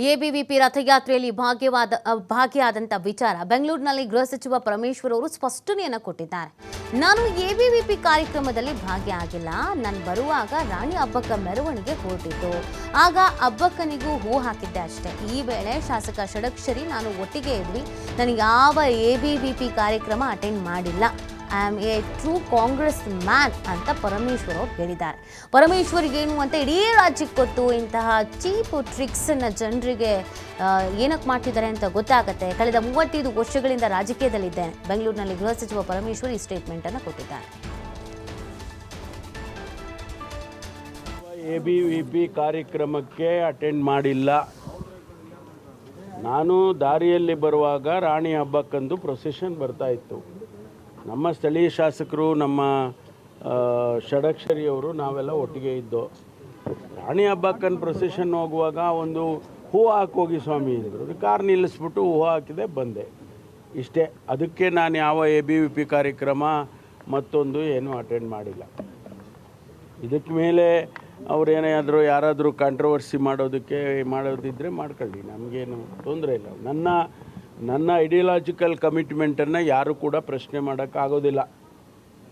ABVP ರಥಯಾತ್ರೆಯಲ್ಲಿ ಭಾಗಿಯಾದಂಥ ವಿಚಾರ ಬೆಂಗಳೂರಿನಲ್ಲಿ ಗೃಹ ಸಚಿವ ಪರಮೇಶ್ವರ್ ಅವರು ಸ್ಪಷ್ಟನೆಯನ್ನು ಕೊಟ್ಟಿದ್ದಾರೆ. ನಾನು ಎಬಿವಿಪಿ ಕಾರ್ಯಕ್ರಮದಲ್ಲಿ ಭಾಗಿಯಾಗಿಲ್ಲ. ನಾನು ಬರುವಾಗ ರಾಣಿ ಅಬ್ಬಕ್ಕ ಮೆರವಣಿಗೆ ಹೊರಟಿದ್ದು, ಆಗ ಅಬ್ಬಕ್ಕನಿಗೂ ಹೂ ಹಾಕಿದ್ದೆ ಅಷ್ಟೇ. ಈ ವೇಳೆ ಶಾಸಕ ಷಡಕ್ಷರಿ ನಾನು ಒಟ್ಟಿಗೆ ಇದ್ವಿ. ನಾನು ಯಾವ ಎಬಿವಿಪಿ ಕಾರ್ಯಕ್ರಮ ಅಟೆಂಡ್ ಮಾಡಿಲ್ಲ. I am A true Congress man ಅಂತ ಪರಮೇಶ್ವರ್ ಅವರು ಹೇಳಿದ್ದಾರೆ. ಪರಮೇಶ್ವರ್ಗೆ ಏನು ಅಂತ ಇಡೀ ರಾಜ್ಯಕ್ಕೆ ಗೊತ್ತು. ಇಂತಹ ಚೀಪ್ ಟ್ರಿಕ್ಸನ್ನು ಜನರಿಗೆ ಏನಕ್ಕೆ ಮಾಡ್ತಿದ್ದಾರೆ ಅಂತ ಗೊತ್ತಾಗುತ್ತೆ. ಕಳೆದ 35 ವರ್ಷಗಳಿಂದ ರಾಜಕೀಯದಲ್ಲಿದ್ದೇನೆ. ಬೆಂಗಳೂರಿನಲ್ಲಿ ಗೃಹ ಸಚಿವ ಪರಮೇಶ್ವರ್ ಈ ಸ್ಟೇಟ್ಮೆಂಟನ್ನು ಕೊಟ್ಟಿದ್ದಾರೆ. ಎಬಿವಿಪಿ ಕಾರ್ಯಕ್ರಮಕ್ಕೆ ಅಟೆಂಡ್ ಮಾಡಿಲ್ಲ. ನಾನು ದಾರಿಯಲ್ಲಿ ಬರುವಾಗ ರಾಣಿ ಹಬ್ಬಕ್ಕಂದು ಪ್ರೊಸೆಷನ್ ಬರ್ತಾ ಇತ್ತು. ನಮ್ಮ ಸ್ಥಳೀಯ ಶಾಸಕರು, ನಮ್ಮ ಷಡಕ್ಷರಿಯವರು ನಾವೆಲ್ಲ ಒಟ್ಟಿಗೆ ಇದ್ದೋ. ರಾಣಿ ಹಬ್ಬಕ್ಕನ ಪ್ರೊಸೆಷನ್ ಹೋಗುವಾಗ ಒಂದು ಹೂ ಹಾಕೋಗಿ ಸ್ವಾಮಿ ಅಂದರು. ಕಾರ್ ನಿಲ್ಲಿಸ್ಬಿಟ್ಟು ಹೂ ಹಾಕಿದೆ, ಬಂದೆ. ಇಷ್ಟೇ. ಅದಕ್ಕೆ ನಾನು ಯಾವ ಎಬಿವಿಪಿ ಕಾರ್ಯಕ್ರಮ ಮತ್ತೊಂದು ಏನೂ ಅಟೆಂಡ್ ಮಾಡಿಲ್ಲ. ಇದಕ್ಕೆ ಮೇಲೆ ಅವರೇನಾದರೂ ಯಾರಾದರೂ ಕಾಂಟ್ರವರ್ಸಿ ಮಾಡೋದಿದ್ದರೆ ಮಾಡ್ಕೊಳ್ಳಿ, ನಮಗೇನು ತೊಂದರೆ ಇಲ್ಲ. ನನ್ನ ಐಡಿಯಾಲಜಿಕಲ್ ಕಮಿಟ್ಮೆಂಟನ್ನು ಯಾರು ಕೂಡ ಪ್ರಶ್ನೆ ಮಾಡೋಕ್ಕಾಗೋದಿಲ್ಲ.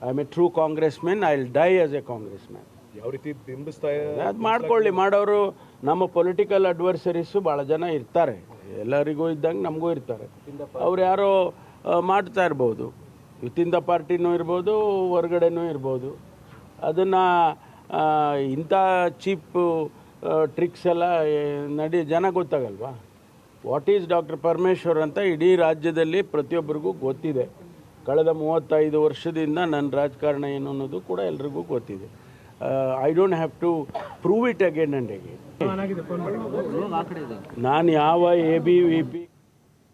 I am A true Congress man. I will die as A Congress man. ಯಾವ ರೀತಿ ಬಿಂಬಿಸ್ತಾ ಅದು ಮಾಡ್ಕೊಳ್ಳಿ. ಮಾಡೋರು ನಮ್ಮ ಪೊಲಿಟಿಕಲ್ ಅಡ್ವರ್ಸರೀಸು ಭಾಳ ಜನ ಇರ್ತಾರೆ. ಎಲ್ಲರಿಗೂ ಇದ್ದಂಗೆ ನಮಗೂ ಇರ್ತಾರೆ. ಅವ್ರು ಯಾರೋ ಮಾಡ್ತಾ ಇರ್ಬೋದು. ವಿತಿನ್ ದ ಪಾರ್ಟಿನೂ ಇರ್ಬೋದು, ಹೊರಗಡೆನೂ ಇರ್ಬೋದು. ಅದನ್ನು ಇಂಥ ಚೀಪ್ ಟ್ರಿಕ್ಸ್ ಎಲ್ಲ ಜನ ಗೊತ್ತಾಗಲ್ವಾ? ವಾಟ್ ಈಸ್ ಡಾಕ್ಟರ್ ಪರಮೇಶ್ವರ್ ಅಂತ ಇಡೀ ರಾಜ್ಯದಲ್ಲಿ ಪ್ರತಿಯೊಬ್ಬರಿಗೂ ಗೊತ್ತಿದೆ. ಕಳೆದ 35 ವರ್ಷದಿಂದ ನನ್ನ ರಾಜಕಾರಣ ಏನು ಅನ್ನೋದು ಕೂಡ ಎಲ್ರಿಗೂ ಗೊತ್ತಿದೆ. I don't have to prove it again and again. ನಾನು ಯಾವ ಎಬಿವಿಪಿ